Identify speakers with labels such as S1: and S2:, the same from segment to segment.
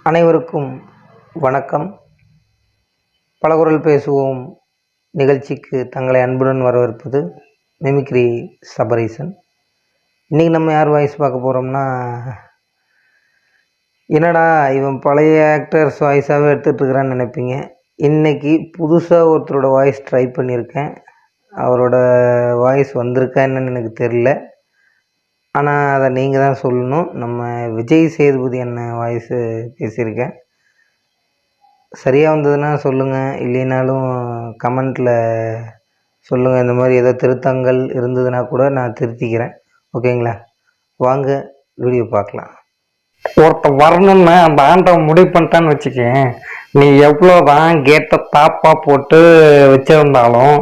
S1: அனைவருக்கும் வணக்கம். பலகுரல் பேசுவோம் நிகழ்ச்சிக்கு தங்களை அன்புடன் வரவேற்பது மிமிக்ரி சபரீசன். இன்றைக்கி நம்ம யார் வாய்ஸ் பார்க்க போகிறோம்னா, என்னடா இவன் பழைய ஆக்டர்ஸ் வாய்ஸாகவே எடுத்துகிட்ருக்கிறான்னு நினைப்பீங்க. இன்றைக்கி புதுசாக ஒருத்தரோட வாய்ஸ் ட்ரை பண்ணியிருக்கேன். அவரோட வாய்ஸ் வந்திருக்கா என்னன்னு எனக்கு தெரில, ஆனால் அதை நீங்கள் தான் சொல்லணும். நம்ம விஜய் சேதுபதி அண்ணன் வாய்ஸு பேசியிருக்கேன். சரியாக வந்ததுன்னா சொல்லுங்கள், இல்லைனாலும் கமெண்ட்டில் சொல்லுங்கள். இந்த மாதிரி ஏதோ திருத்தங்கள் இருந்ததுன்னா கூட நான் திருத்திக்கிறேன். ஓகேங்களா? வாங்க வீடியோ பார்க்கலாம். ஒருத்தர் வரணும்னு அந்த ஆண்டவன் முடிவு பண்ணிட்டான்னு வச்சுக்கேன், நீ எவ்வளோ தான் கேட்டை தாப்பாக போட்டு வச்சிருந்தாலும்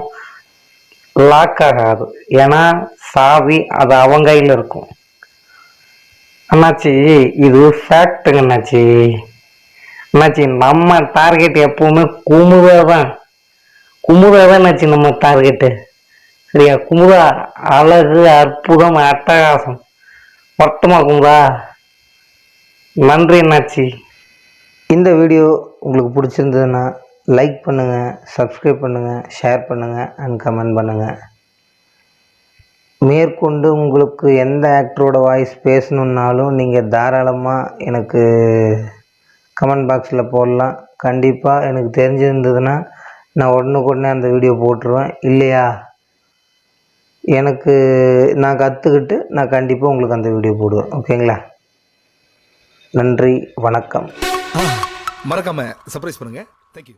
S1: லாக் ஆகாது. ஏன்னா சாவி அது அவங்க கையில் இருக்கும். அண்ணாச்சி, இது ஃபேக்ட்டுங்க அண்ணாச்சி. அண்ணாச்சி, நம்ம டார்கெட் எப்பவுமே குமுதா தான் அண்ணாச்சி. நம்ம டார்கெட்டு சரியா? குமுதா அழகு, அற்புதம், அட்டகாசம். மொத்தமா குமுதா. நன்றி அண்ணாச்சி. இந்த வீடியோ உங்களுக்கு பிடிச்சிருந்ததுன்னா லைக் பண்ணுங்கள், சப்ஸ்கிரைப் பண்ணுங்கள், ஷேர் பண்ணுங்கள் அண்ட் கமெண்ட் பண்ணுங்கள். மேற்கொண்டு உங்களுக்கு எந்த ஆக்டரோட வாய்ஸ் பேசணுன்னாலும் நீங்கள் தாராளமாக எனக்கு கமெண்ட் பாக்ஸில் போடலாம். கண்டிப்பாக எனக்கு தெரிஞ்சிருந்ததுன்னா நான் உடனுக்குடனே அந்த வீடியோ போட்டுருவேன். இல்லையா, எனக்கு நான் கற்றுக்கிட்டு நான் கண்டிப்பாக உங்களுக்கு அந்த வீடியோ போடுவேன். ஓகேங்களா? நன்றி, வணக்கம்.
S2: மறக்காம சர்ப்ரைஸ் பண்ணுங்க. தேங்க்யூ.